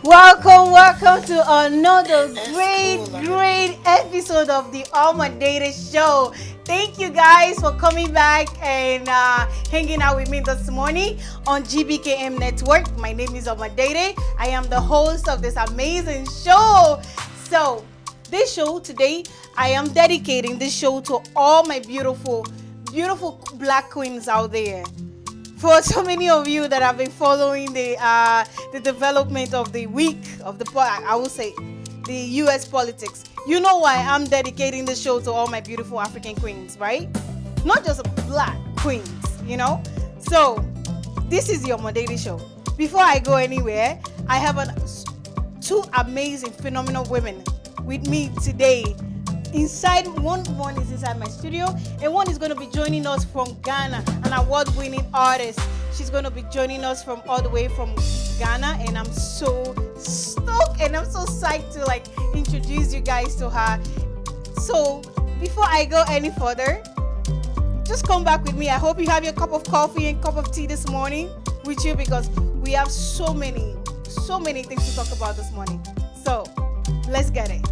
Welcome to another great episode of the Omodede Show. Thank you guys for coming back and hanging out with me this morning on GBKM Network. My name is Omodede. I am the host of this amazing show. So, this show today, I am dedicating this show to all my beautiful black queens out there. For so many of you that have been following the development of the week of I will say the U.S. politics, you know why I'm dedicating the show to all my beautiful African queens, right? Not just black queens, you know. So this is your Omodede Show. Before I go anywhere, I have two amazing, phenomenal women with me today. Inside one is inside my studio, and one is going to be joining us from Ghana, an award-winning artist. She's going to be joining us from all the way from Ghana, and I'm so stoked and I'm so psyched to introduce you guys to her. So before I go any further, just come back with me. I hope you have your cup of coffee and cup of tea this morning with you, because we have so many things to talk about this morning. So let's get it.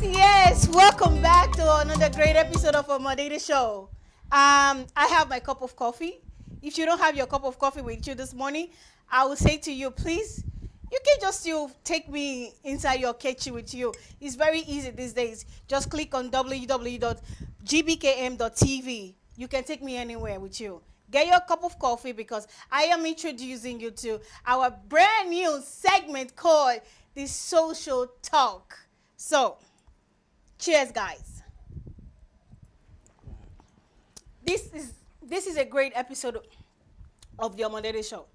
Yes. Welcome back to another great episode of Omodede Show. I have my cup of coffee. If you don't have your cup of coffee with you this morning, I will say to you, please, you can just take me inside your kitchen with you. It's very easy these days. Just click on www.gbkm.tv. You can take me anywhere with you. Get your cup of coffee, because I am introducing you to our brand new segment called The Social Talk. So, cheers, guys. This is a great episode of the Omodede Show,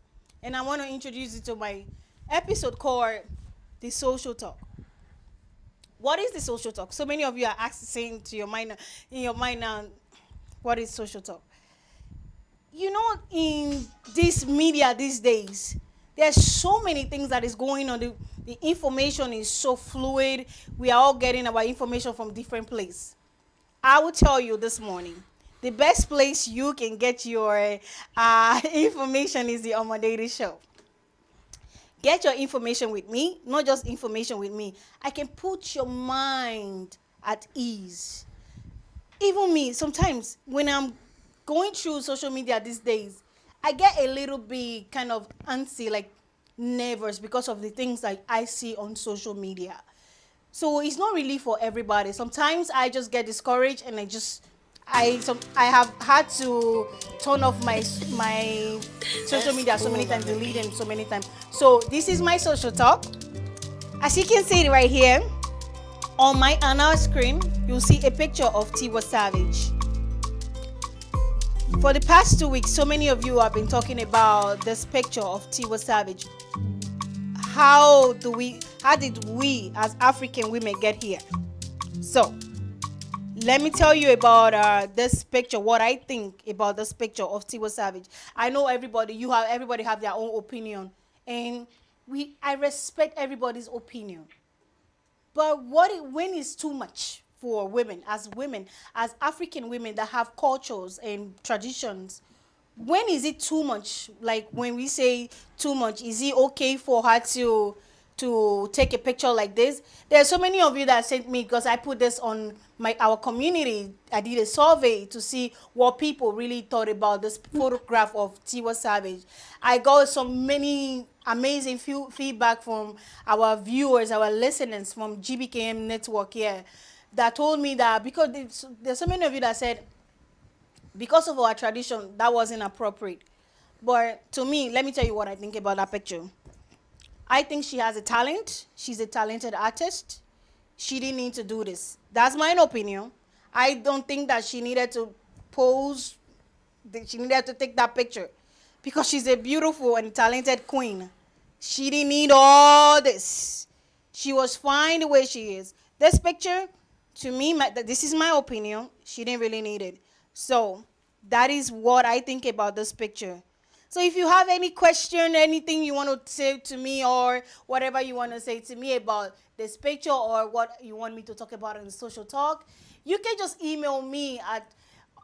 and I want to introduce you to my episode called The Social Talk. What is the social talk? So many of you are asking in your mind now, what is social talk? You know, in this media these days, there's so many things that is going on. The information is so fluid. We are all getting our information from different places. I will tell you this morning, the best place you can get your information is the Omodede Show. Get your information with me, not just information with me. I can put your mind at ease. Even me, sometimes when I'm going through social media these days, I get a little bit kind of antsy, nervous, because of the things that I see on social media. So it's not really for everybody. Sometimes I just get discouraged, and I have had to turn off my social media so many times, delete them so many times. So this is my social talk. As you can see right here on our screen, you'll see a picture of Tiwa Savage. For the past 2 weeks, so many of you have been talking about this picture of Tiwa Savage. How did we as African women get here? So, let me tell you about this picture, what I think about this picture of Tiwa Savage. I know everybody have their own opinion, and I respect everybody's opinion. But when is too much for women, as African women that have cultures and traditions? When is it too much? Like, when we say too much, is it okay for her to take a picture like this? There are so many of you that sent me, because I put this on our community. I did a survey to see what people really thought about this photograph of Tiwa Savage. I got so many amazing feedback from our viewers, our listeners from GBKM Network here, that told me that, because there's so many of you that said, because of our tradition, that wasn't appropriate. But to me, let me tell you what I think about that picture. I think she has a talent. She's a talented artist. She didn't need to do this. That's my opinion. I don't think that she needed to pose, that she needed to take that picture, because she's a beautiful and talented queen. She didn't need all this. She was fine the way she is. This picture, to me, this is my opinion, she didn't really need it. So that is what I think about this picture. So if you have any question, anything you want to say to me, or whatever you want to say to me about this picture, or what you want me to talk about in the social talk, you can just email me at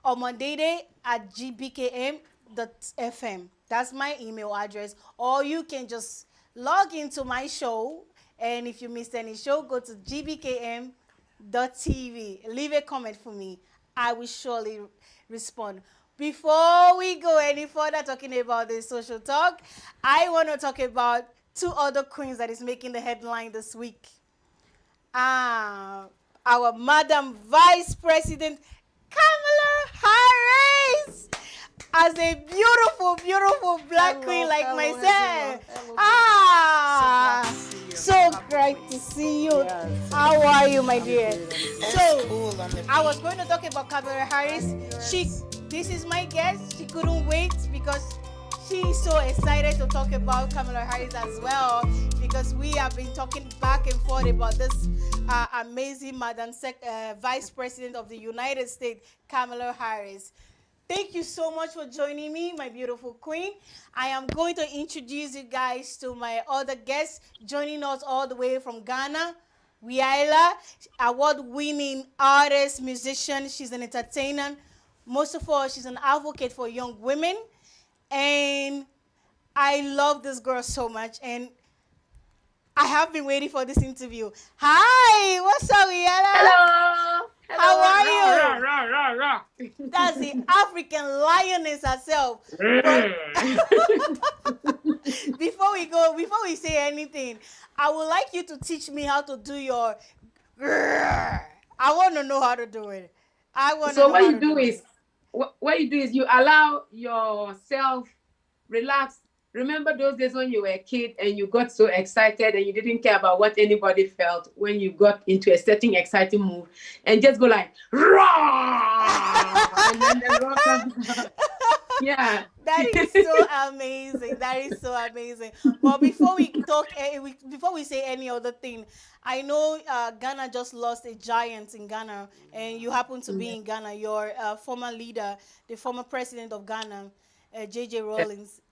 omodede@gbkm omodede.fm. That's my email address. Or you can just log into my show. And if you missed any show, go to gbkm.tv. Leave a comment for me. I will surely respond. Before we go any further talking about this social talk, I want to talk about two other queens that is making the headline this week. Ah, our Madam Vice President Kamala Harris as a beautiful, beautiful black queen like hello, myself. everyone. Hello, Ah, so glad so great to see you. Yes, How are you, my I'm dear? good. So, Cool on the I was going to talk about Kamala Harris. This is my guest. She couldn't wait because she's so excited to talk about Kamala Harris as well because we have been talking back and forth about this amazing Vice President of the United States, Kamala Harris. Thank you so much for joining me, my beautiful queen. I am going to introduce you guys to my other guests joining us all the way from Ghana. Wiala, award-winning artist, musician. She's an entertainer. Most of all, she's an advocate for young women. And I love this girl so much. And I have been waiting for this interview. Hi, what's up, Wiala? Hello. How Hello. are Rah, you? rah, rah, rah, That's the African lioness herself. But before we say anything, I would like you to teach me how to do your grrr. I want to know how to do it. I want to So know how to do it. what you do is you allow yourself relax. Remember those days when you were a kid and you got so excited and you didn't care about what anybody felt when you got into a certain exciting move and just go like raw and then the raw comes. Yeah. That is so amazing. That is so amazing. But before we talk, before we say any other thing, I know Ghana just lost a giant in Ghana, and you happen to be in Ghana. Your former leader, the former president of Ghana, J.J. Yeah. Rawlings,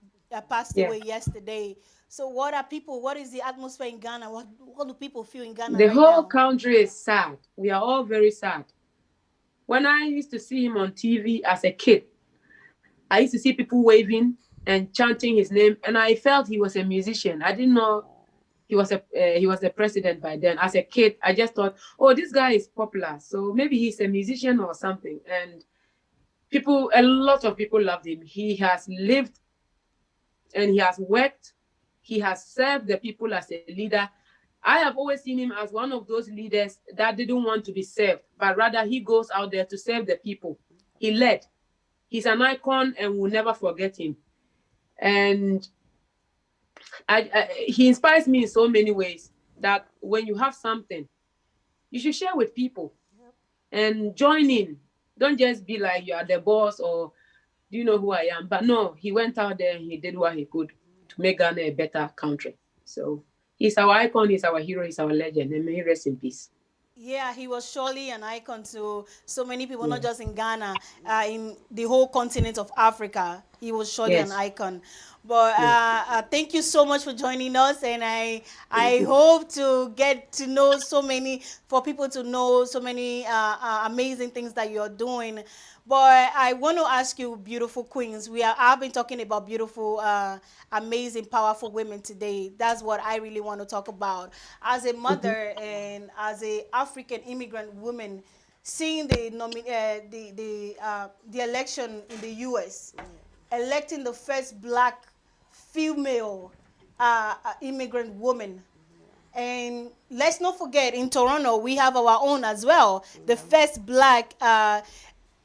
passed Yeah. away yesterday. So, what are people? What is the atmosphere in Ghana? What do people feel in Ghana The right whole now? country is sad. We are all very sad. When I used to see him on TV as a kid, I used to see people waving and chanting his name, and I felt he was a musician. I didn't know he was the president by then. As a kid, I just thought, oh, this guy is popular, so maybe he's a musician or something. And a lot of people loved him. He has lived and he has worked. He has served the people as a leader. I have always seen him as one of those leaders that didn't want to be served, but rather he goes out there to serve the people. He led. He's an icon and we'll never forget him. And he inspires me in so many ways that when you have something, you should share with people and join in. Don't just be like you are the boss or do you know who I am? But no, he went out there and he did what he could to make Ghana a better country. So he's our icon, he's our hero, he's our legend, and may he rest in peace. Yeah, he was surely an icon to so many people, not Yeah. just in Ghana, in the whole continent of Africa. He was surely an Yes. icon. But Yes. thank you so much for joining us, and Thank I you. hope to get to know for people to know so many amazing things that you're doing. But I want to ask you, beautiful queens. I've been talking about beautiful, amazing, powerful women today. That's what I really want to talk about. As a Mhm. mother and as a African immigrant woman, seeing the election in the U.S., electing the first black female immigrant woman. And let's not forget, in Toronto, we have our own as well. The first black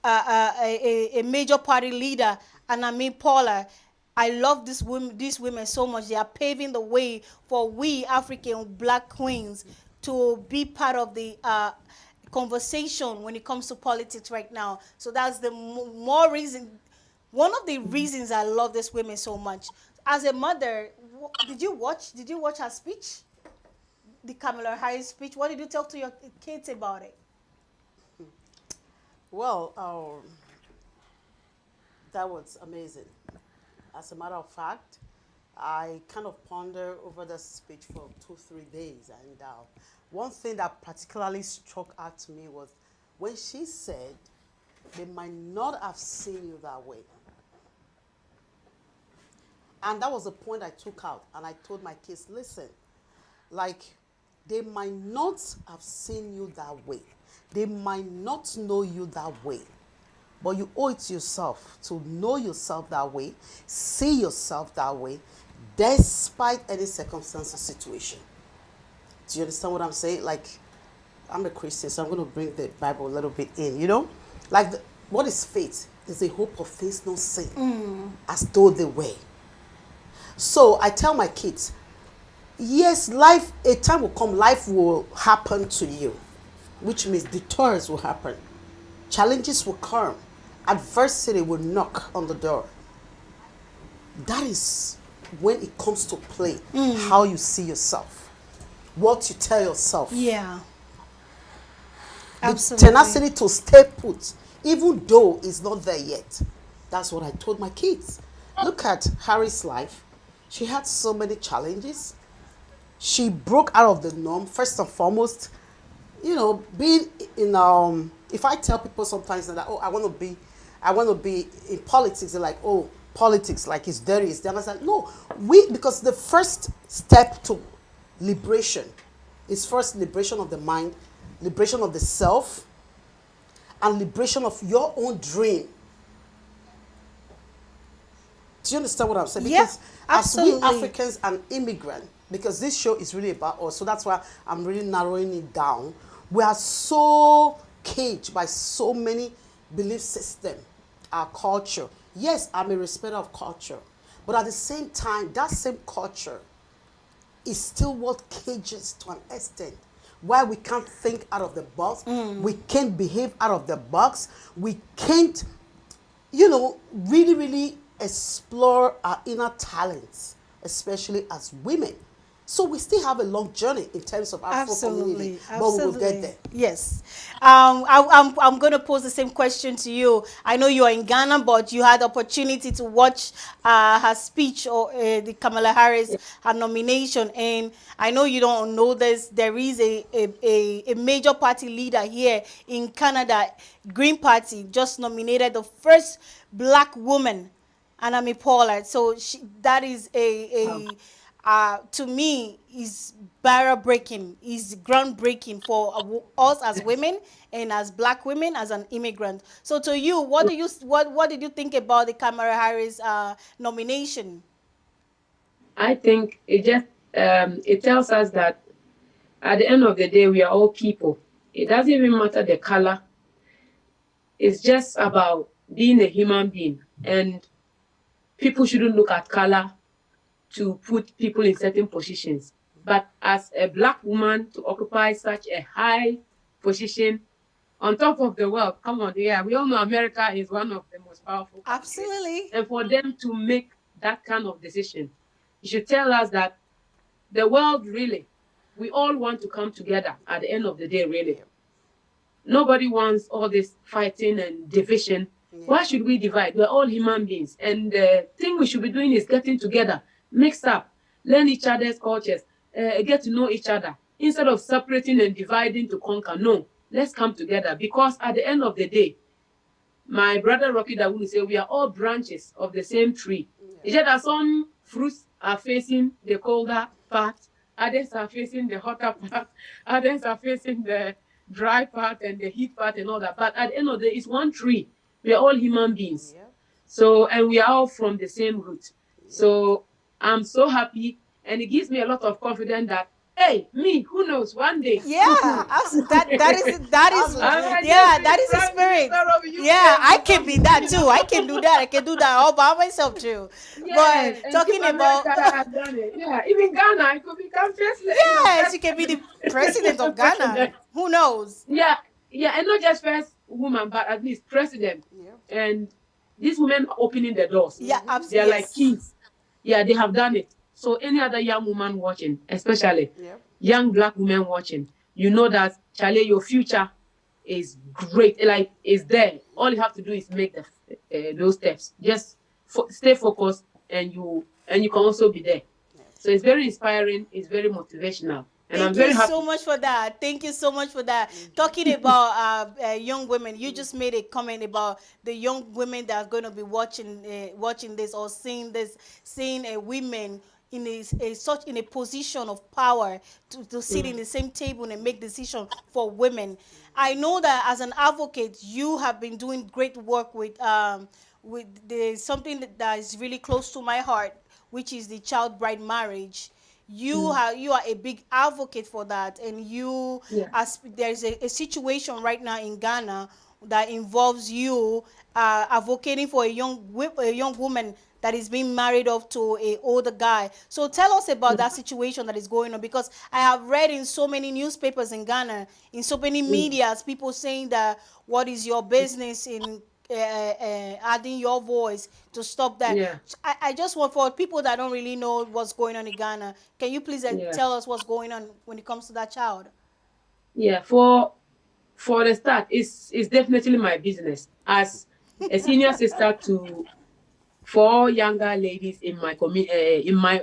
a major party leader, and I mean Paula. I love these women so much. They are paving the way for we African black queens to be part of the conversation when it comes to politics right now. So that's the more reason. One of the reasons I love these women so much. As a mother, did you watch? Did you watch her speech? The Kamala Harris speech. What did you talk to your kids about it? Well, that was amazing. As a matter of fact, I kind of ponder over the speech for 2, 3 days, and one thing that particularly struck out to me was when she said, "They might not have seen you that way, And that was the point I took out. And I told my kids, listen, like, they might not have seen you that way. They might not know you that way. But you owe it to yourself to know yourself that way, see yourself that way, despite any circumstance or situation. Do you understand what I'm saying? Like, I'm a Christian, so I'm going to bring the Bible a little bit in, you know? Like, what is faith? Is a hope of things not seen, as though they were. So I tell my kids, yes, life, a time will come, life will happen to you, which means detours will happen. Challenges will come. Adversity will knock on the door. That is when it comes to play, how you see yourself, what you tell yourself. Yeah. The Absolutely. tenacity to stay put, even though it's not there yet. That's what I told my kids. Look at Harry's life. She had so many challenges. She broke out of the norm. First and foremost, you know, being in if I tell people sometimes that, oh, I want to be in politics, they're like, oh, politics, like it's dirty, it's damn. I said, no, because the first step to liberation is first liberation of the mind, liberation of the self, and liberation of your own dream. Do you understand what I'm saying? Yeah, Because as we absolutely. Africans and immigrants, because this show is really about us, so that's why I'm really narrowing it down. We are so caged by so many belief systems, our culture. Yes, I'm a respecter of culture, but at the same time, that same culture is still what cages to an extent. Why we can't think out of the box, we can't behave out of the box, we can't, you know, really, really explore our inner talents, especially as women. So we still have a long journey in terms of Afro community, but we will get there. Yes. I'm going to pose the same question to you. I know you are in Ghana, but you had opportunity to watch her speech, or the Kamala Harris, her nomination. And I know you don't know this. There is a major party leader here in Canada, Green Party, just nominated the first black woman, Anami Pollard. So that is to me, is barrier breaking, is groundbreaking for us as women and as black women, as an immigrant. So to you, what did you think about the Kamala Harris nomination? I think it tells us that at the end of the day, we are all people. It doesn't even matter the color. It's just about being a human being. And people shouldn't look at color to put people in certain positions. But as a black woman to occupy such a high position on top of the world, come on, yeah, we all know America is one of the most powerful countries. Absolutely. And for them to make that kind of decision, it should tell us that the world really, we all want to come together at the end of the day, really. Nobody wants all this fighting and division. Why should we divide? We're all human beings. And the thing we should be doing is getting together, mix up, learn each other's cultures, get to know each other. Instead of separating and dividing to conquer, no, let's come together. Because at the end of the day, my brother Rocky Dawu will say we are all branches of the same tree. It's just that some fruits are facing the colder part, others are facing the hotter part, others are facing the dry part and the heat part and all that. But at the end of the day, it's one tree. We are all human beings. Yeah. So, and we are all from the same root. So I'm so happy, and it gives me a lot of confidence that, hey, me, who knows, one day. Yeah, that is Absolutely. yeah, that is the spirit. Yeah, I can be that too. I can do that. I can do that all by myself too. Yes, But and talking if about America has done it. Yeah, even Ghana, I could become president. yes, you can be the president of Ghana. Who knows? Yeah, yeah, and not just first woman, but at least president. Yeah. And these women are opening the doors. Yeah, They are absolutely. like keys. Yeah, they have done it. So any other young woman watching, especially Yeah. young black women watching, you know that, Charlie, your future is great. Like, is there. All you have to do is make those steps. Just stay focused, and you can also be there. So it's very inspiring. It's very motivational. And I'm Thank very you so happy. much for that. Thank you so much for that. Talking Mhm. about young women, you just made a comment about the young women that are going to be watching this or seeing this, seeing a women in such in a position of power to sit in Mm. the same table and make decision for women. I know that as an advocate, you have been doing great work with the something that is really close to my heart, which is the child bride marriage. Mm. You are a big advocate for that, and you, Yeah. as there's a situation right now in Ghana that involves you advocating for a young woman that is being married off to a older guy. So tell us about that Mm. situation that is going on, because I have read in so many newspapers in Ghana, in so many Mm. medias, people saying that what is your business in adding your voice to stop that. Yeah. I just want, for people that don't really know what's going on in Ghana, can you please Yeah. tell us what's going on when it comes to that child? Yeah. For the start, it's definitely my business as a senior sister to four younger ladies in my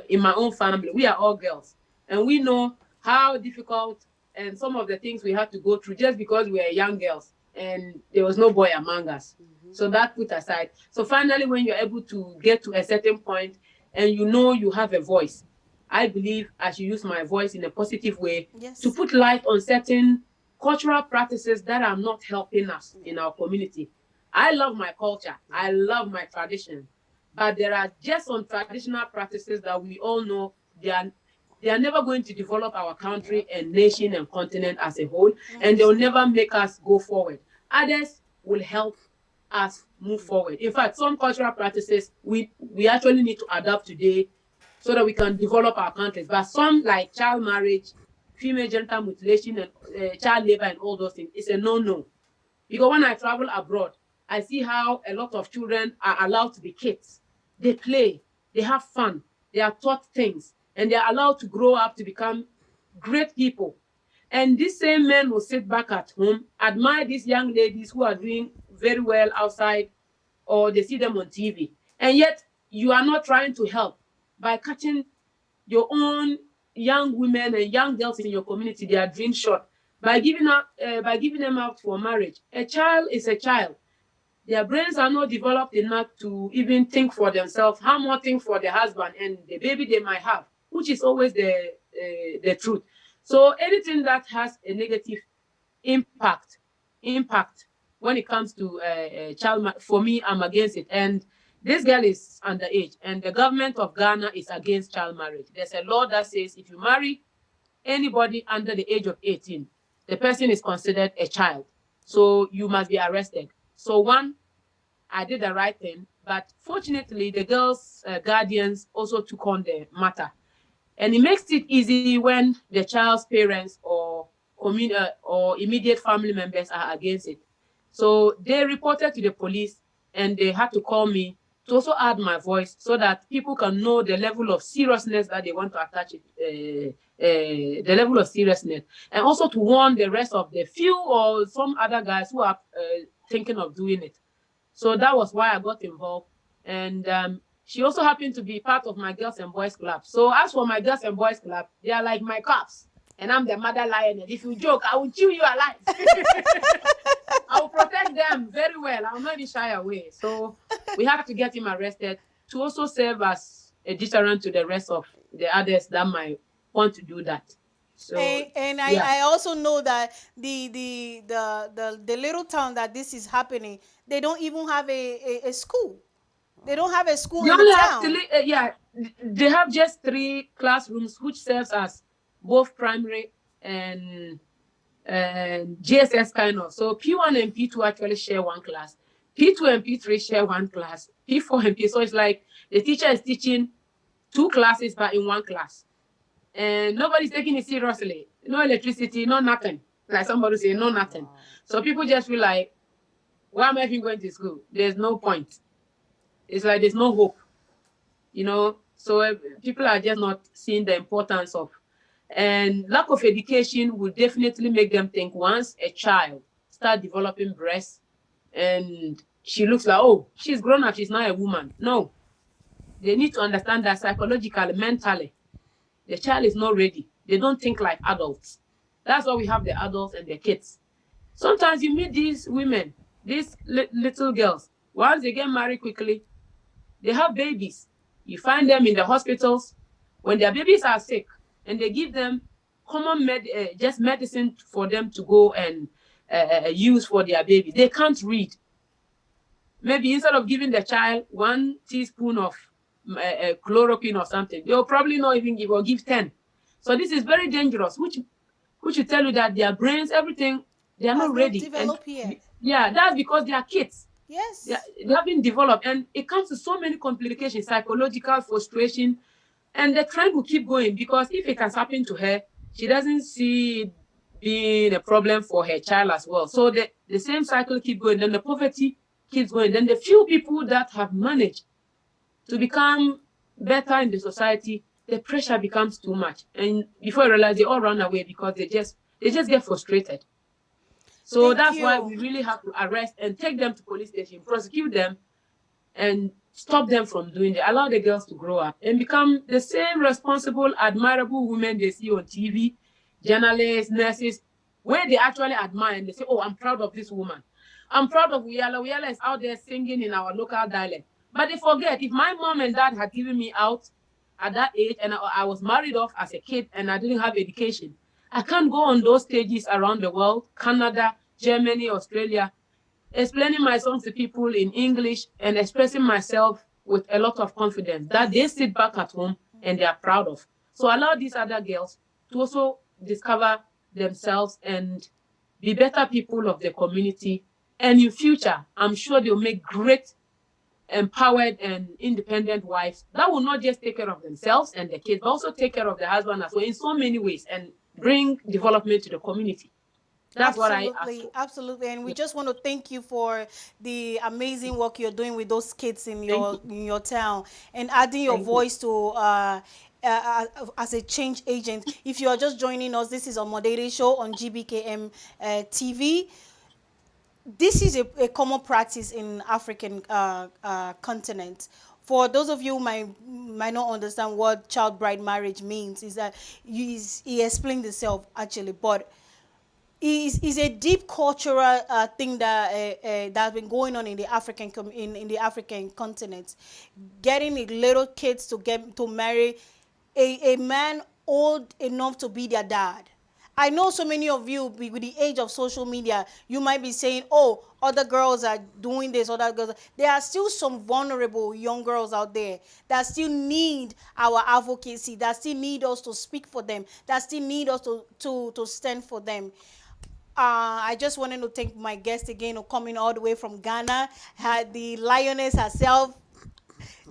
in my own family. We are all girls, and we know how difficult and some of the things we had to go through just because we are young girls and there was no boy among us. Mhm. So that put aside. So finally, when you're able to get to a certain point and you know you have a voice, I believe I should use my voice in a positive way to Yes. put light on certain cultural practices that are not helping us Yeah. in our community. I love my culture. I love my tradition. But there are just some traditional practices that we all know they are never going to develop our country Yep. and nation and continent as a whole, and they'll Mm-hmm. never make us go forward. Others will help us move forward. In fact, some cultural practices we actually need to adapt today so that we can develop our countries. But some like child marriage, female genital mutilation, and child labor and all those things, it's a no-no. Because when I travel abroad, I see how a lot of children are allowed to be kids. They play, they have fun, they are taught things, and they are allowed to grow up to become great people. And these same men will sit back at home, admire these young ladies who are doing very well outside, or they see them on TV. And yet, you are not trying to help by cutting your own young women and young girls in your community their dream shot by giving them out for marriage. A child is a child. Their brains are not developed enough to even think for themselves. How more think for the husband and the baby they might have, which is always the truth. So anything that has a negative impact when it comes to for me, I'm against it. And this girl is underage, and the government of Ghana is against child marriage. There's a law that says if you marry anybody under the age of 18, the person is considered a child. So you must be arrested. So one, I did the right thing, but fortunately, the girls' guardians also took on the matter. And it makes it easy when the child's parents or immediate family members are against it. So they reported to the police and they had to call me to also add my voice so that people can know the level of seriousness that they want to attach it, the level of seriousness, and also to warn the rest of the few or some other guys who are thinking of doing it. So that was why I got involved. And she also happened to be part of my Girls and Boys Club. So as for my Girls and Boys Club, they are like my cops. And I'm the mother lion. And if you joke, I will chew you alive. I will protect them very well. I will not be shy away. So we have to get him arrested to also serve as a deterrent to the rest of the others that might want to do that. So And yeah. I also know that the little town that this is happening, they don't even have a school. They don't have a school They in the only have town. three, they have just three classrooms, which serves as both primary and GSS kind of. So P1 and P2 actually share one class. P2 and P3 share one class. P4 and P. So it's like the teacher is teaching two classes, but in one class. And nobody's taking it seriously. No electricity, no nothing. Like somebody say, no nothing. Wow. So people just feel like, why am I even going to school? There's no point. It's like there's no hope. So people are just not seeing the importance of, and lack of education will definitely make them think once a child start developing breasts and she looks like, oh, she's grown up, she's not a woman. No, they need to understand that psychologically, mentally, the child is not ready. They don't think like adults. That's why we have the adults and the kids. Sometimes you meet these women, these little girls. Once they get married quickly, they have babies. You find them in the hospitals when their babies are sick, and they give them just medicine for them to go and use for their baby. They can't read. Maybe instead of giving the child 1 teaspoon of chloroquine or something, they'll probably not even give, or give 10. So this is very dangerous, which will tell you that their brains, everything, they are Has not not ready. And developed yet. yeah, that's because they are kids. They, Yes. they haven't developed, and it comes to so many complications, psychological frustration, and the trend will keep going, because if it has happened to her, she doesn't see it being a problem for her child as well. So the same cycle keep going, then the poverty keeps going. Then the few people that have managed to become better in the society, the pressure becomes too much. And before you realize, they all run away because they just get frustrated. So Thank that's why you. we really have to arrest and take them to police station, prosecute them, and stop them from doing it. Allow the girls to grow up and become the same responsible, admirable women they see on TV, journalists, nurses, where they actually admire and they say, oh, I'm proud of this woman. I'm proud of Wiala. Wiala is out there singing in our local dialect. But they forget, if my mom and dad had given me out at that age and I was married off as a kid and I didn't have education, I can't go on those stages around the world, Canada, Germany, Australia, explaining my songs to people in English and expressing myself with a lot of confidence that they sit back at home and they are proud of. So allow these other girls to also discover themselves and be better people of the community. And in future, I'm sure they'll make great, empowered, and independent wives that will not just take care of themselves and the kids, but also take care of the husband as well in so many ways and bring development to the community. That's what I ask Absolutely, for. absolutely, and we Yeah. just want to thank you for the amazing work you're doing with those kids Thank you. in your town and adding your Thank you. voice to as a change agent. If you are just joining us, this is Omodede Show on GBKM TV. This is a common practice in African continent. For those of you who might not understand what child bride marriage means, is that he explained himself actually, but is a deep cultural thing that that's been going on in the in the African continent, getting the little kids to get to marry a man old enough to be their dad. I know so many of you with the age of social media, you might be saying, "Oh, other girls are doing this, other girls." There are still some vulnerable young girls out there that still need our advocacy, that still need us to speak for them, that still need us to stand for them. I just wanted to thank my guest again for coming all the way from Ghana, the lioness herself.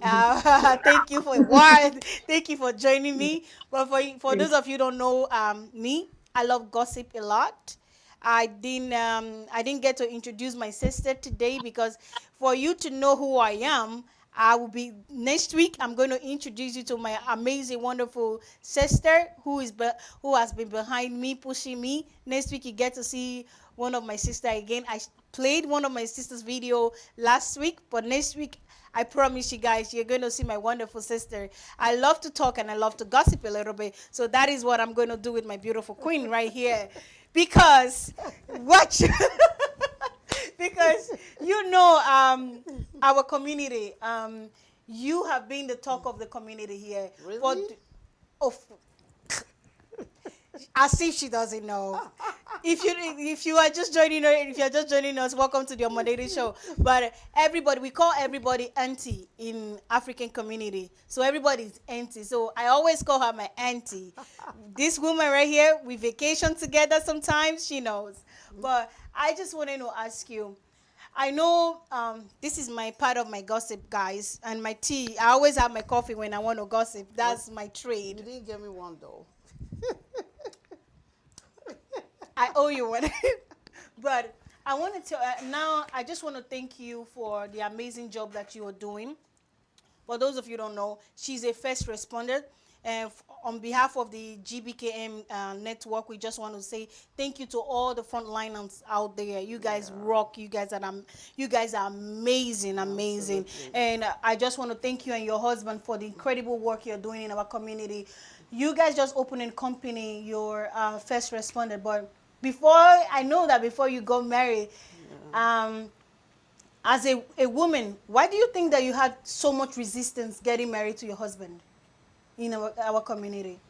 Thank you for what? Thank you for joining me. But for Thank those of you who don't know me, I love gossip a lot. I didn't get to introduce my sister today because for you to know who I am, I will be next week. I'm going to introduce you to my amazing, wonderful sister who has been behind me, pushing me. Next week you get to see one of my sister again. I played one of my sister's video last week, but next week I promise you guys, you're going to see my wonderful sister. I love to talk and I love to gossip a little bit. So that is what I'm going to do with my beautiful queen right here. Because, watch. Because, our community, you have been the talk of the community here. Really? Oh, as if she doesn't know. If you are just joining her, if you're just joining us, welcome to the Omodede Show. But everybody, we call everybody auntie in African community. So everybody's auntie. So I always call her my auntie. This woman right here, we vacation together sometimes. She knows. But I just wanted to ask you. I know this is my part of my gossip, guys, and my tea. I always have my coffee when I want to gossip. That's my You trade. didn't get me one though. I owe you one. But I wanted to now. I just want to thank you for the amazing job that you are doing. For those of you who don't know, she's a first responder. And on behalf of the GBKM network, we just want to say thank you to all the frontliners out there. You guys rock. You guys are amazing, amazing. Absolutely. And I just want to thank you and your husband for the incredible work you're doing in our community. You guys just opened a company, your first responder. But before I know that before you got married, um, as a woman, why do you think that you had so much resistance getting married to your husband in our community?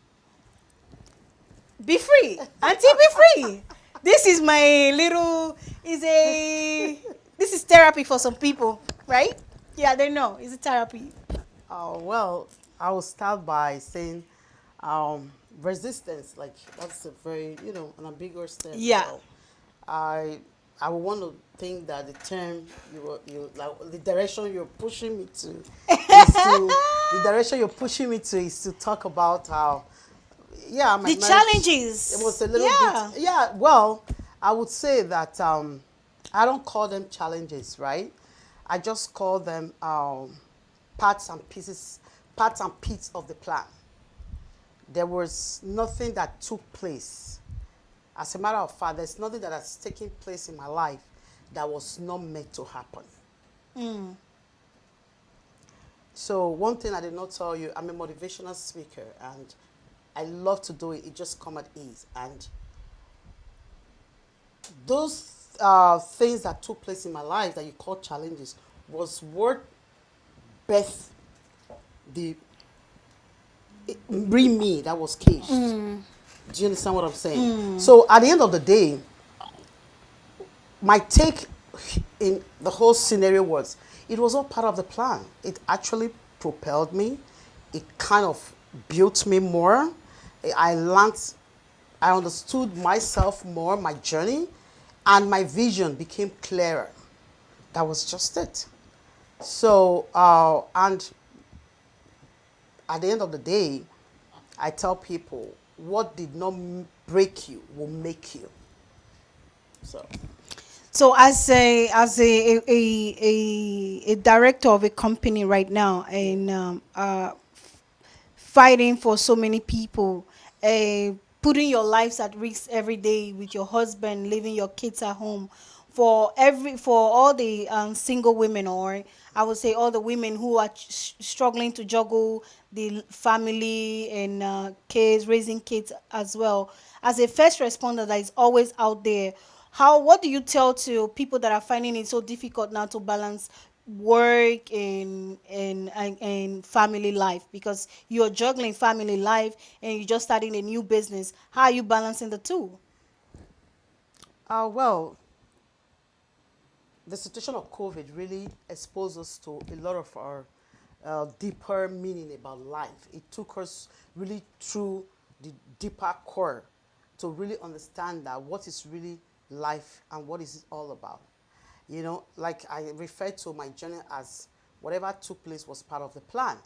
Be free, auntie, be free. This is my little, this is therapy for some people, right? Yeah, they know, it's a therapy. Well, I will start by saying resistance, like that's a very, an ambiguous term. Yeah. So I I would want to think that the term you like the direction you're pushing me to is to the direction you're pushing me to is to talk about how my The marriage, challenges. it was a little Yeah. bit, well, I would say that I don't call them challenges, right? I just call them parts and pieces, parts and pieces of the plan. There was nothing that took place. As a matter of fact, there's nothing that has taken place in my life that was not meant to happen. So one thing I did not tell you, I'm a motivational speaker and I love to do it. It just come at ease. And those things that took place in my life that you call challenges was what birthed the bring me that was caged. Do you understand what I'm saying? So at the end of the day, my take in the whole scenario was it was all part of the plan. It actually propelled me. It kind of built me more. I learned, I understood myself more, my journey, and my vision became clearer. That was just it. So, and at the end of the day, I tell people what did not break you will make you. So, So as a director of a company right now and fighting for so many people, putting your lives at risk every day with your husband, leaving your kids at home, for all the single women, or I would say all the women who are struggling to juggle the family and kids, raising kids as well. As a first responder that is always out there, what do you tell to people that are finding it so difficult now to balance work and family life, because you're juggling family life and you're just starting a new business? How are you balancing the two? well, the situation of COVID really exposed us to a lot of our deeper meaning about life. It took us really through the deeper core to really understand that what is really life and what is it all about. You know, like I refer to my journey as whatever took place was part of the plan.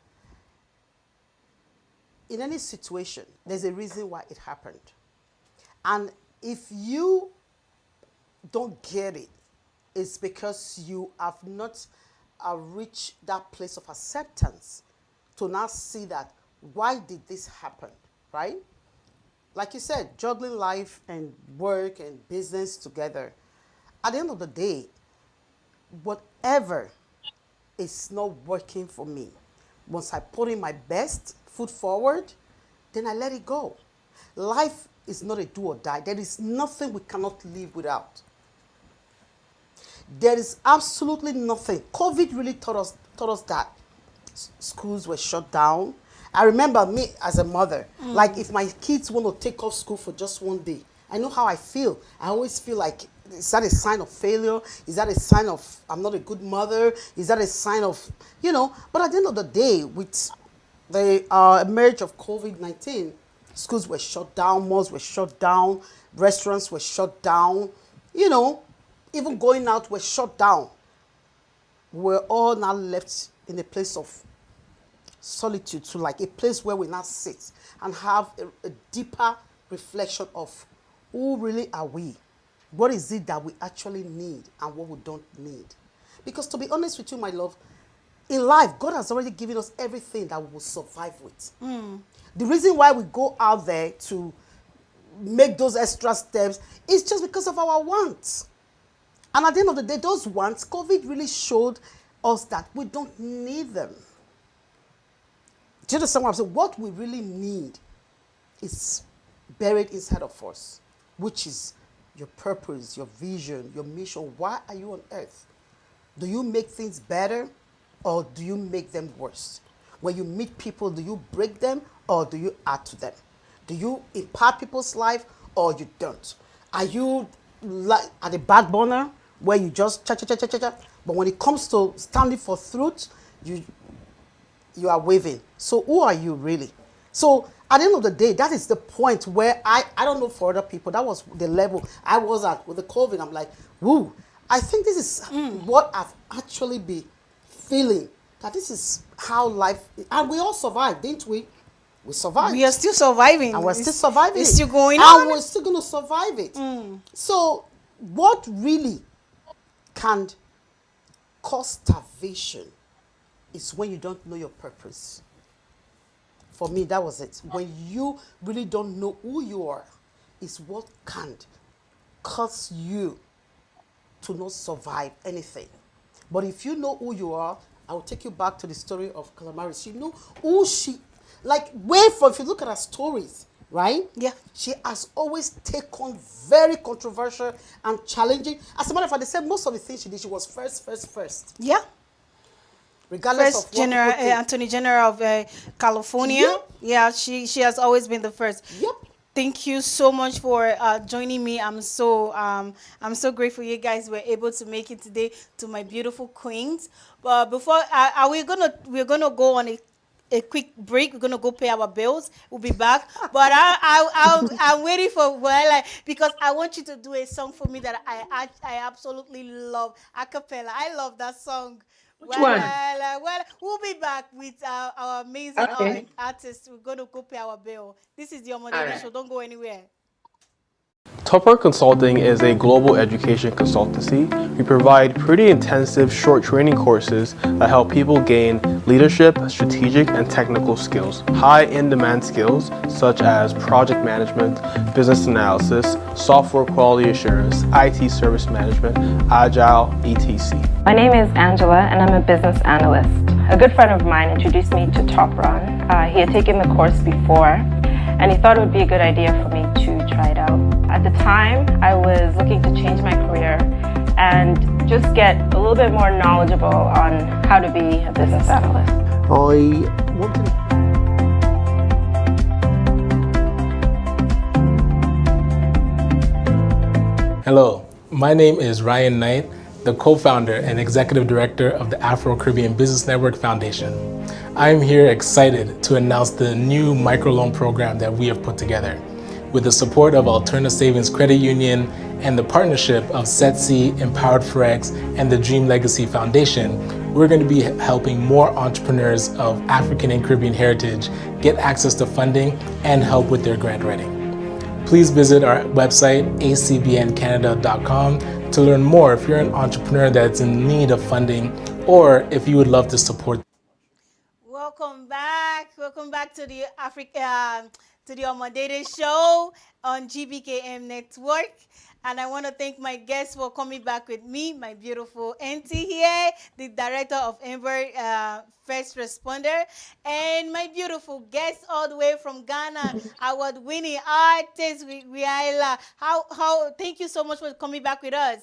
In any situation, there's a reason why it happened. And if you don't get it, it's because you have not reached that place of acceptance to now see that why did this happen, right? Like you said, juggling life and work and business together. At the end of the day, whatever is not working for me, once I put in my best foot forward, then I let it go. Life is not a do or die. There is nothing we cannot live without. There is absolutely nothing. COVID really taught us that. Schools were shut down. I remember me as a mother, like if my kids want to take off school for just one day, I know how I feel. I always feel like, is that a sign of failure? Is that a sign of I'm not a good mother? Is that a sign of, But at the end of the day, with the emerge of COVID-19, schools were shut down, malls were shut down, restaurants were shut down, even going out were shut down. We're all now left in a place of solitude, to like a place where we now sit and have a deeper reflection of who really are we? What is it that we actually need and what we don't need? Because to be honest with you, my love, In life, God has already given us everything that we will survive with. The reason why we go out there to make those extra steps is just because of our wants. And at the end of the day, those wants, COVID really showed us that we don't need them. Do you understand what I'm saying? What we really need is buried inside of us, which is your purpose, your vision, your mission. Why are you on earth? Do you make things better or do you make them worse? When you meet people, do you break them or do you add to them? Do you impact people's life or you don't? Are you like at the back burner where you just cha cha cha cha cha cha? But when it comes to standing for truth, you are waving. So who are you really? So at the end of the day, that is the point where I don't know for other people, that was the level I was at with the COVID. I'm like, woo, I think this is what I've actually been feeling, that this is how life is. And we all survived, didn't we? We survived. We are still surviving. And we're still surviving. It's still going on. And on. we're still going to survive it. So what really can cause starvation is when you don't know your purpose. For me, that was it. When you really don't know who you are, is what can cause you to not survive anything. But if you know who you are, I will take you back to the story of Calamaris. You know who she, like, way from, if you look at her stories, right? Yeah. She has always taken very controversial and challenging. As a matter of fact, they said most of the things she did, she was first. Yeah. Regardless First of what General, people think. Attorney General of California. Yep. Yeah, she has always been the first. Yep. Thank you so much for joining me. I'm so grateful you guys were able to make it today, to my beautiful queens. But before we're gonna go on a quick break. We're gonna go pay our bills. We'll be back. But I'm waiting for because I want you to do a song for me that I absolutely love, a cappella. I love that song. Which one? Well, we'll be back with our amazing Okay. artists. We're going to go pay our bill. This is the Omodede Alright. Show. Don't go anywhere. Tupper Consulting is a global education consultancy. We provide pretty intensive short training courses that help people gain leadership, strategic, and technical skills. High in-demand skills such as project management, business analysis, software quality assurance, IT service management, agile, etc. My name is Angela and I'm a business analyst. A good friend of mine introduced me to Top Run. He had taken the course before and he thought it would be a good idea for me to try it out. At the time, I was looking to change my career and just get a little bit more knowledgeable on how to be a business analyst. I wanted Hello, my name is Ryan Knight, the co-founder and executive director of the Afro-Caribbean Business Network Foundation. I am here excited to announce the new microloan program that we have put together. With the support of Alterna Savings Credit Union and the partnership of SETC, Empowered Forex, and the Dream Legacy Foundation, we're going to be helping more entrepreneurs of African and Caribbean heritage get access to funding and help with their grant writing. Please visit our website, acbncanada.com, to learn more if you're an entrepreneur that's in need of funding or if you would love to support. Welcome back. Welcome back to the Omodede Show on GBKM Network. And I want to thank my guests for coming back with me, my beautiful auntie here, the director of Ember First Responder, and my beautiful guest all the way from Ghana, award-winning artist, Riaila. Thank you so much for coming back with us.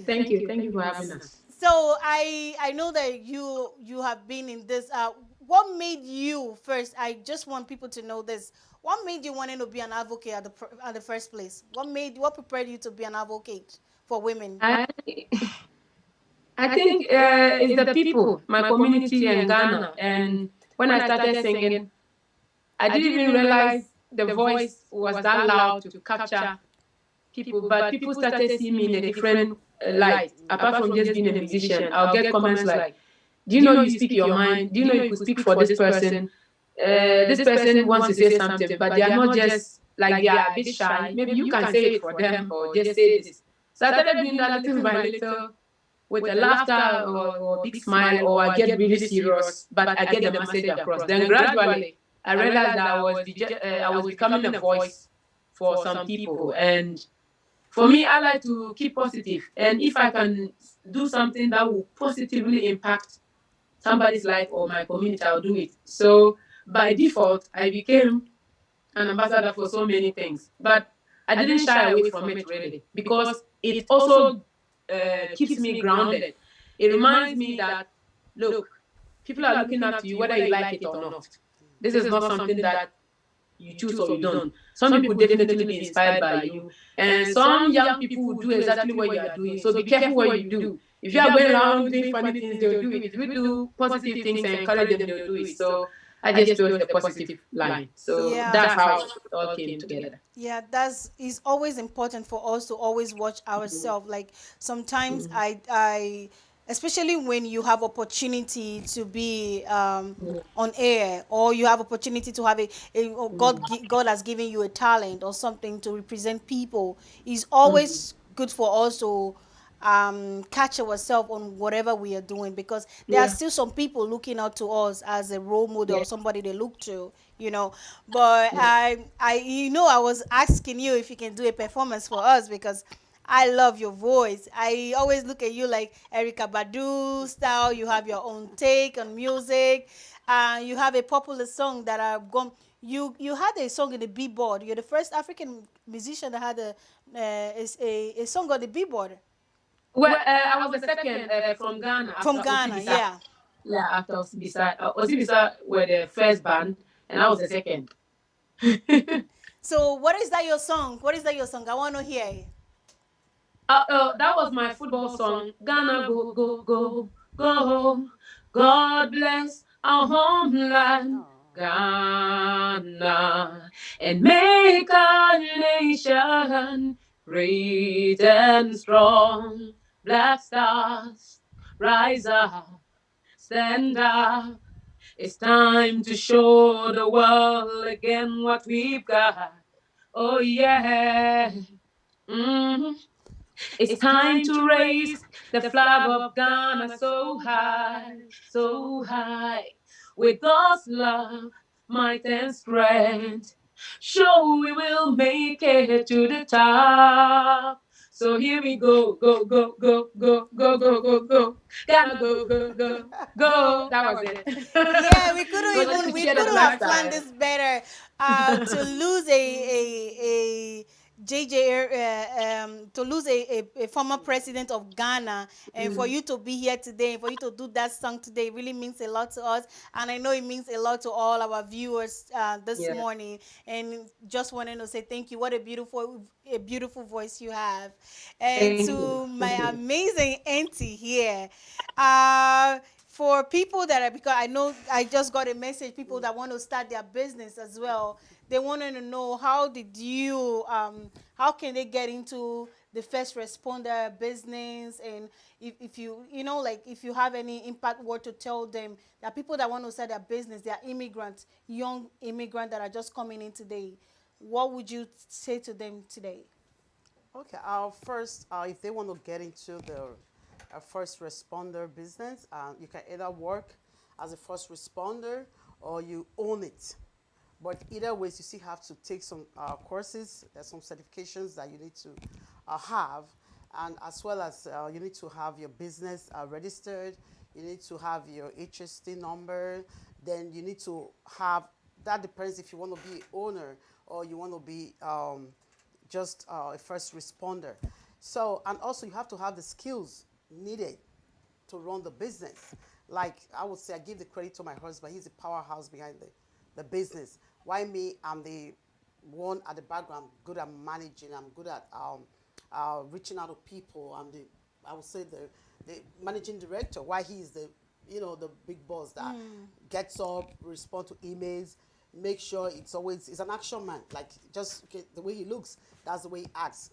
Thank you. Thank you for having us. So I know that you have been in this. What made you first? I just want people to know this. What made you want to be an advocate at the first place? What prepared you to be an advocate for women? I think it's the people, my community in Ghana. And when I started singing, I didn't even realize the voice was that loud to capture people. But people started seeing me in a different light. Apart from just being a musician, I'll get comments like, do you know you speak your mind? Do you know you could speak for this person? This person wants to say something, but they are not just like they are a bit shy. Maybe you can say it for them or just say this. So I started doing that little by little. with a laughter or a big smile, or I get really serious, but I get the message across. Then gradually, I realized that I was becoming a voice for some people. And for me, I like to keep positive. And if I can do something that will positively impact somebody's life or my community, I'll do it. So by default, I became an ambassador for so many things. But I didn't shy away from it really, because it also keeps me grounded. It reminds me that, look, people are looking up to you whether you like it or not. This is not something that you choose or you don't. Some people definitely be inspired by you, and some young people will do exactly what you are doing. So be careful what you do. If you are going around doing funny things, they'll do it. If you do positive things and encourage them, they'll do it. So I just chose the positive line. So Yeah. that's how it all came together. Yeah, that's is always important for us to always watch ourselves. Like sometimes I especially when you have opportunity to be on air, or you have opportunity to have or God has given you a talent or something to represent people, is always good for us to catch ourselves on whatever we are doing, because there are Yeah. still some people looking out to us as a role model or Yeah. somebody they look to, you know. But I was asking you if you can do a performance for us, because I love your voice. I always look at you like Erica Badu style. You have your own take on music. You have a popular song that I've gone. You had a song in the Billboard. You're the first African musician that had a song on the Billboard. Well, I was the second from Ghana From after Ghana, Osibisa. yeah. Yeah, after Osibisa. Osibisa were the first band, and I was the second. So what is that your song? What is that your song? I want to hear it. That was my football song. Ghana, go, go, go, go home. God bless our homeland, Ghana, and make our nation great and strong. Black stars, rise up, stand up. It's time to show the world again what we've got. Oh, yeah. Mhm. It's time to raise the flag of Ghana so high, so high. With God's love, might and strength, sure we will make it to the top. So here we go, go, go, go, go, go, go, go, go. Ghana, go, go, go, go. That was it. Yeah, we It couldn't was just even to we share the couldn't black have planned side. this better. To lose a JJ to lose a former president of Ghana, and for you to be here today, for you to do that song today, really means a lot to us, and I know it means a lot to all our viewers this Yeah. morning. And just wanted to say thank you. What a beautiful voice you have, and Thank you. to my amazing auntie here. Uh, for people that are, because I know I just got a message, people that want to start their business as well, they wanted to know how can they get into the first responder business, and if like if you have any impact word to tell them, that people that want to start their business, they are immigrants, young immigrants that are just coming in today, what would you say to them today? Okay, first, if they want to get into the first responder business, you can either work as a first responder or you own it. But either ways, you still have to take some courses. There's some certifications that you need to have, and as well as you need to have your business registered. You need to have your HST number. Then you need to have. That depends if you want to be owner or you want to be just a first responder. So, and also you have to have the skills needed to run the business. Like I would say, I give the credit to my husband. He's the powerhouse behind the business. Why me? I'm the one at the background, good at managing. I'm good at reaching out to people. I would say the managing director. Why he's the big boss that gets up, respond to emails, make sure it's an action man. Like just okay, the way he looks, that's the way he acts.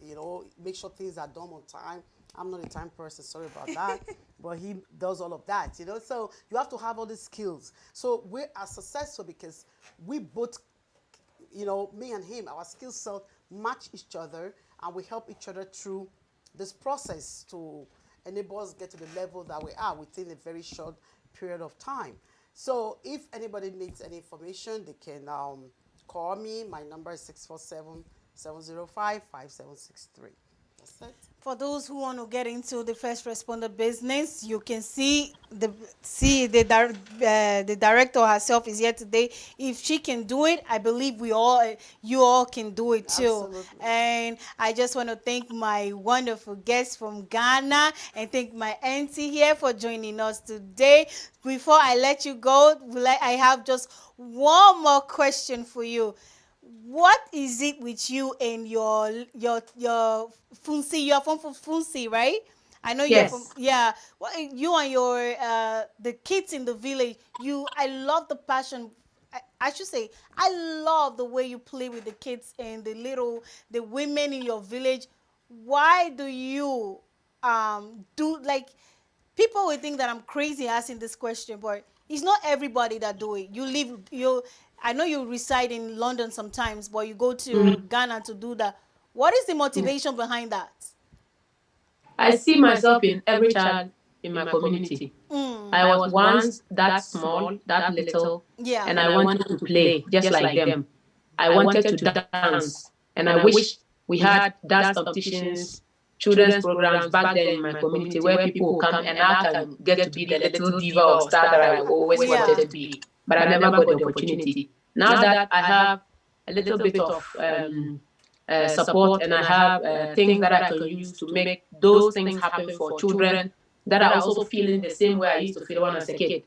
Make sure things are done on time. I'm not a time person, sorry about that. But he does all of that, So you have to have all these skills. So we are successful because we both, me and him, our skill set match each other and we help each other through this process to enable us get to the level that we are within a very short period of time. So if anybody needs any information, they can call me. My number is 647-705-5763. That's it. For those who want to get into the first responder business, you can see the director herself is here today. If she can do it, I believe you all can do it too. Absolutely. And I just want to thank my wonderful guests from Ghana and thank my auntie here for joining us today. Before I let you go, I have just one more question for you. What is it with you and your Funsi? You are from Funsi, right? I know you're Yes. from, yeah. Well, you and your the kids in the village. I love the passion. I should say I love the way you play with the kids and the women in your village. Why do you do like? People will think that I'm crazy asking this question, but it's not everybody that do it. I know you reside in London sometimes, but you go to Ghana to do that. What is the motivation behind that? I see myself in every child in my community. I was once that small, that little, Yeah. and I wanted to play just like them. I wanted to dance, and I wish we had dance competitions, children's programs back then in my community where people will come and I can get to be the little diva or star that I always wanted to be, but I never got the opportunity. Now that I have a little bit of support and I have things that I can use to make those things happen for children that are also feeling the same way I used to feel when I was a kid.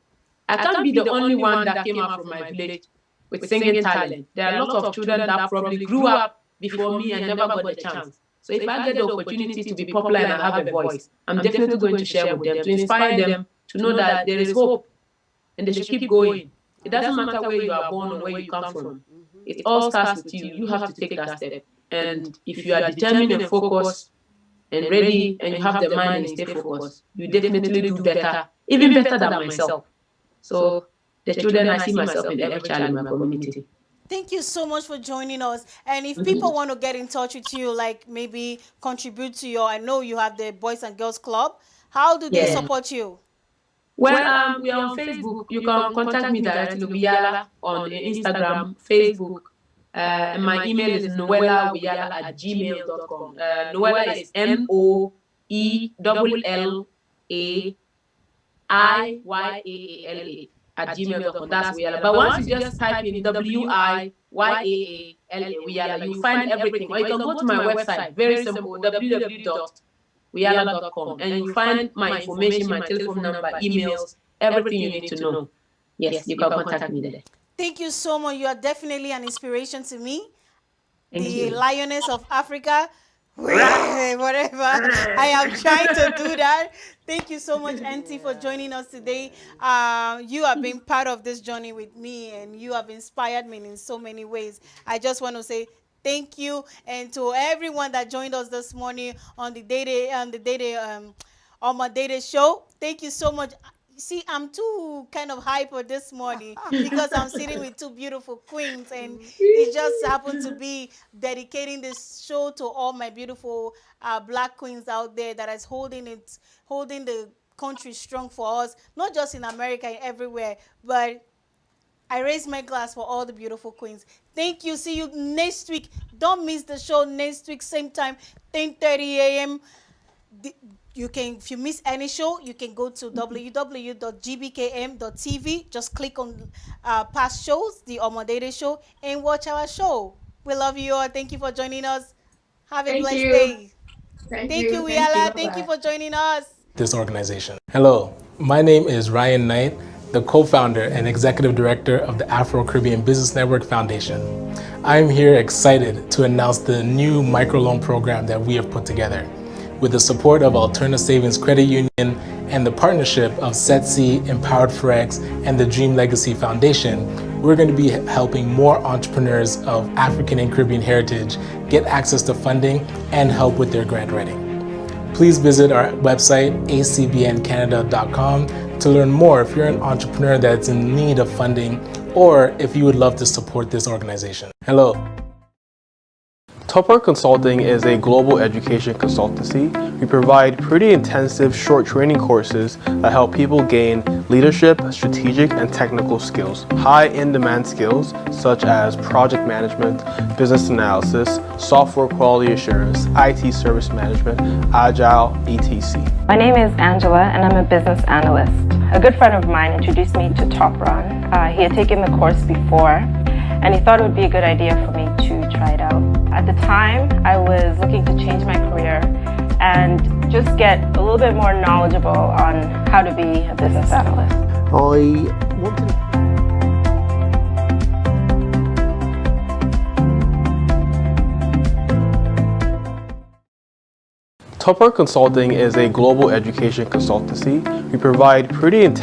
I can't be the only one that came out from my village with singing talent. There are lots of children that probably grew up before me and never got the chance. So if I get the opportunity to be popular and I have a voice, I'm definitely going to share with them, to inspire them to know that there is hope and they should keep going. It doesn't matter where you are born or where you come from. It all starts with you. You have to take that step. And if you are determined and focused and ready and you have the mind and stay focused, you definitely do better, even better than myself. So the children, I see myself in every child in my community. Thank you so much for joining us. And if people want to get in touch with you, like maybe contribute to I know you have the Boys and Girls Club. How do they support you? Well, we are on Facebook. You can contact me directly, Wiyala, on Instagram, Facebook. And my email is noellawiyala@gmail.com. Noella is NOELLAIYAALA @gmail.com. That's Wiyala. But once you just type in WIYAALA, Wiyala, you find everything. Or you can go to my website, very simple, www.wiyala.com, and you find my information, my telephone number, emails, everything you need to know. Yes, you can contact me there. Thank you so much. You are definitely an inspiration to me. Thank the you. Lioness of Africa. Whatever. I am trying to do that. Thank you so much, Auntie, for joining us today. You have been part of this journey with me, and you have inspired me in so many ways. I just want to say thank you, and to everyone that joined us this morning on the Omodede Show. Thank you so much. See, I'm too kind of hyper this morning because I'm sitting with two beautiful queens, and it just happened to be dedicating this show to all my beautiful black queens out there that is holding the country strong for us, not just in America, everywhere. But I raise my glass for all the beautiful queens. Thank you. See you next week. Don't miss the show next week, same time, 10:30 a.m. If you miss any show, you can go to www.gbkm.tv. Just click on past shows, the Omodede Show, and watch our show. We love you all. Thank you for joining us. Have a blessed day. Thank you, Wiyala. Thank you for joining us. This organization. Hello, my name is Ryan Knight, the co-founder and executive director of the Afro-Caribbean Business Network Foundation. I'm here excited to announce the new microloan program that we have put together. With the support of Alterna Savings Credit Union and the partnership of SETC, Empowered Forex, and the Dream Legacy Foundation, we're going to be helping more entrepreneurs of African and Caribbean heritage get access to funding and help with their grant writing. Please visit our website, acbncanada.com, to learn more if you're an entrepreneur that's in need of funding or if you would love to support this organization. Hello. Topper Consulting is a global education consultancy. We provide pretty intensive short training courses that help people gain leadership, strategic, and technical skills. High in-demand skills such as project management, business analysis, software quality assurance, IT service management, agile, etc. My name is Angela and I'm a business analyst. A good friend of mine introduced me to Top Run. He had taken the course before and he thought it would be a good idea for me to try it out. At the time, I was looking to change my career and just get a little bit more knowledgeable on how to be a business analyst. I wanted Topper Consulting is a global education consultancy. We provide pretty intensive